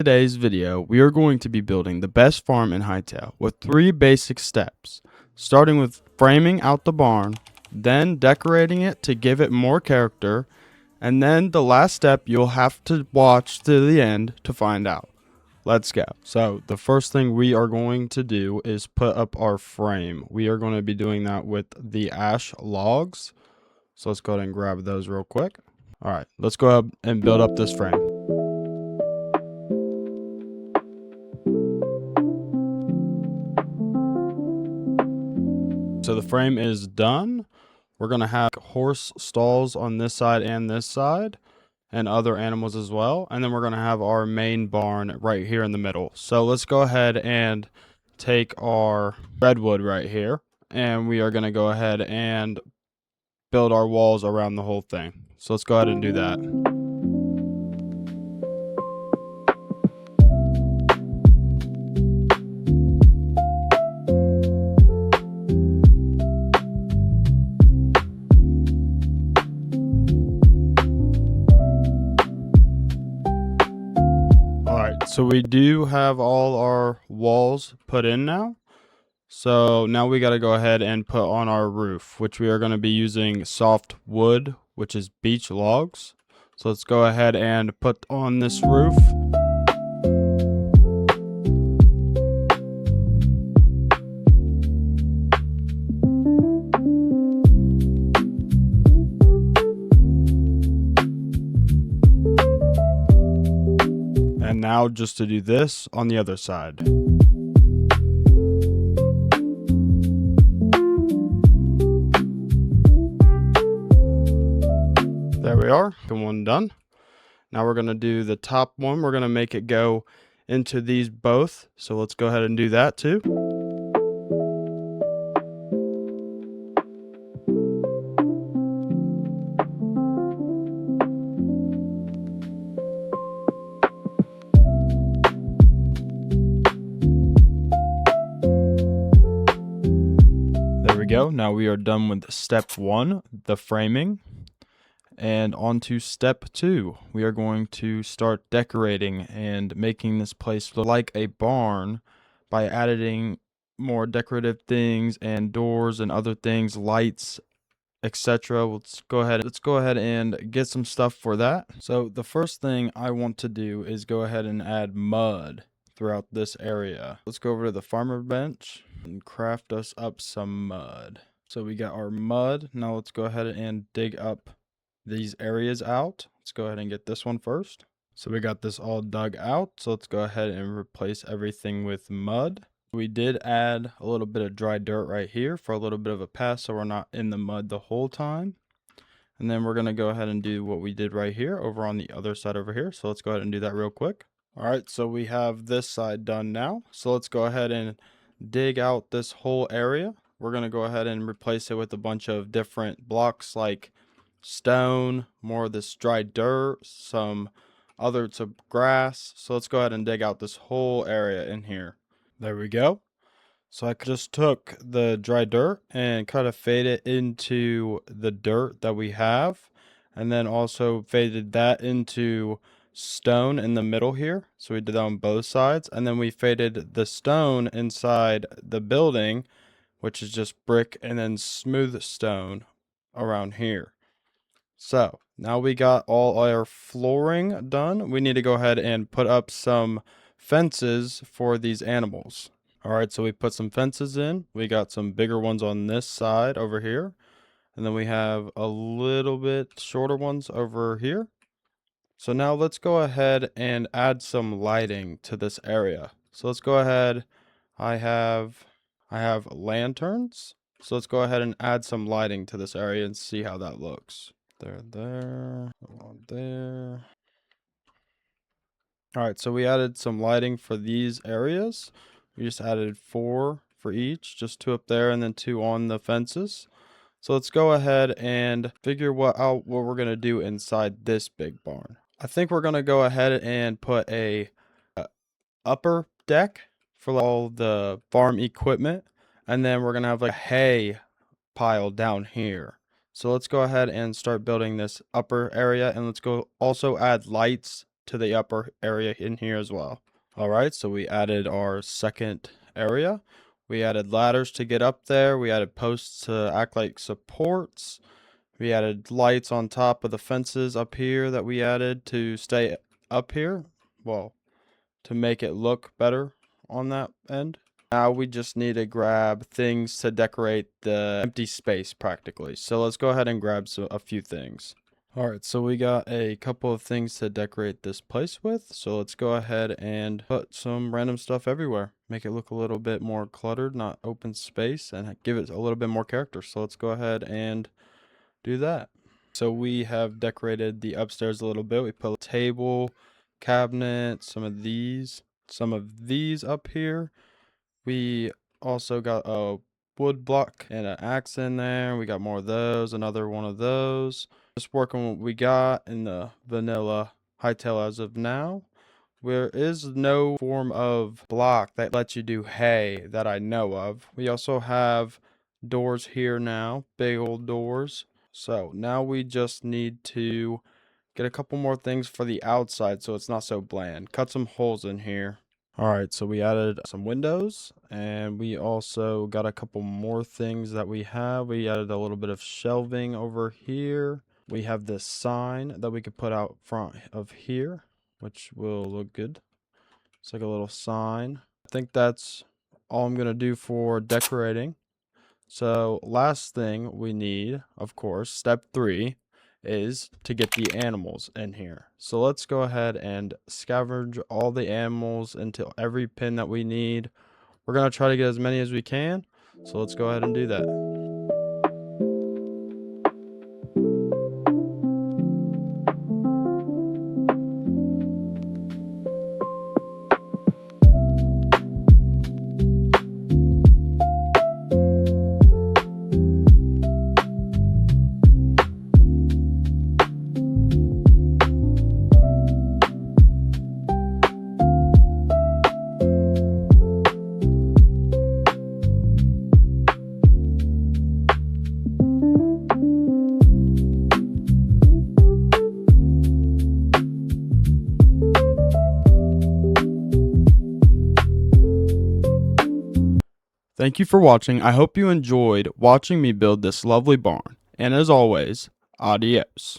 Today's video, we are going to be building the best farm in Hightail with 3 basic steps, starting with framing out the barn, then decorating it to give it more character, and then the last step you'll have to watch to the end to find out. Let's go. So the first thing we are going to do is put up our frame. We are going to be doing that with the ash logs. So let's go ahead and grab those real quick. All right, let's go ahead and build up this frame. So the frame is done. We're going to have horse stalls on this side and other animals as well. And then we're going to have our main barn right here in the middle. So let's go ahead and take our redwood right here. And we are going to go ahead and build our walls around the whole thing. So let's go ahead and do that. So we do have all our walls put in now. So now we got to go ahead and put on our roof, which we are going to be using soft wood, which is beech logs. So let's go ahead and put on this roof. And now just to do this on the other side. There we are, the one done. Now we're going to do the top one. We're going to make it go into these both. So let's go ahead and do that too. Go. Now we are done with step 1, the framing, and on to step 2. We are going to start decorating and making this place look like a barn by adding more decorative things and doors and other things, lights, etc. Let's go ahead and get some stuff for that. So the first thing I want to do is go ahead and add mud throughout this area. Let's go over to the farmer bench and craft us up some mud. So we got our mud. Now let's go ahead and dig up these areas out. Let's go ahead and get this one first. So we got this all dug out. So let's go ahead and replace everything with mud. We did add a little bit of dry dirt right here for a little bit of a pass so we're not in the mud the whole time. And then we're going to go ahead and do what we did right here over on the other side over here. So let's go ahead and do that real quick. All right, so we have this side done now. So let's go ahead and dig out this whole area. We're going to go ahead and replace it with a bunch of different blocks like stone, more of this dry dirt, some grass. So let's go ahead and dig out this whole area in here. There we go. So I just took the dry dirt and kind of faded it into the dirt that we have, and then also faded that into stone in the middle here. So we did that on both sides, and then we faded the stone inside the building, which is just brick and then smooth stone around here. So now we got all our flooring done. We need to go ahead and put up some fences for these animals. All right, so we put some fences in. We got some bigger ones on this side over here. And then we have a little bit shorter ones over here. So now let's go ahead and add some lighting to this area. So let's go ahead. I have lanterns. So let's go ahead and add some lighting to this area and see how that looks. There. All right, so we added some lighting for these areas. We just added 4 for each, just 2 up there and then 2 on the fences. So let's go ahead and figure out what we're going to do inside this big barn. I think we're going to go ahead and put a upper deck for all the farm equipment, and then we're going to have like a hay pile down here. So let's go ahead and start building this upper area, and let's go also add lights to the upper area in here as well. All right, so we added our second area. We added ladders to get up there. We added posts to act like supports. We added lights on top of the fences up here that we added to stay up here. Well, to make it look better on that end. Now we just need to grab things to decorate the empty space practically. So let's go ahead and grab a few things. Alright, so we got a couple of things to decorate this place with. So let's go ahead and put some random stuff everywhere. Make it look a little bit more cluttered, not open space, and give it a little bit more character. So let's go ahead and do that. So we have decorated the upstairs a little bit. We put a table, cabinet, some of these up here. We also got a wood block and an axe in there. We got more of those, another one of those. Just working what we got in the vanilla Hightail as of now. There is no form of block that lets you do hay that I know of. We also have doors here now, big old doors. So now we just need to get a couple more things for the outside so it's not so bland. Cut some holes in here. Alright, so we added some windows, and we also got a couple more things that we have. We added a little bit of shelving over here. We have this sign that we could put out front of here, which will look good. It's like a little sign. I think that's all I'm going to do for decorating. So last thing we need, of course, step 3, is to get the animals in here. So let's go ahead and scavenge all the animals into every pin that we need. We're going to try to get as many as we can. So let's go ahead and do that. Thank you for watching. I hope you enjoyed watching me build this lovely barn. And as always, adios.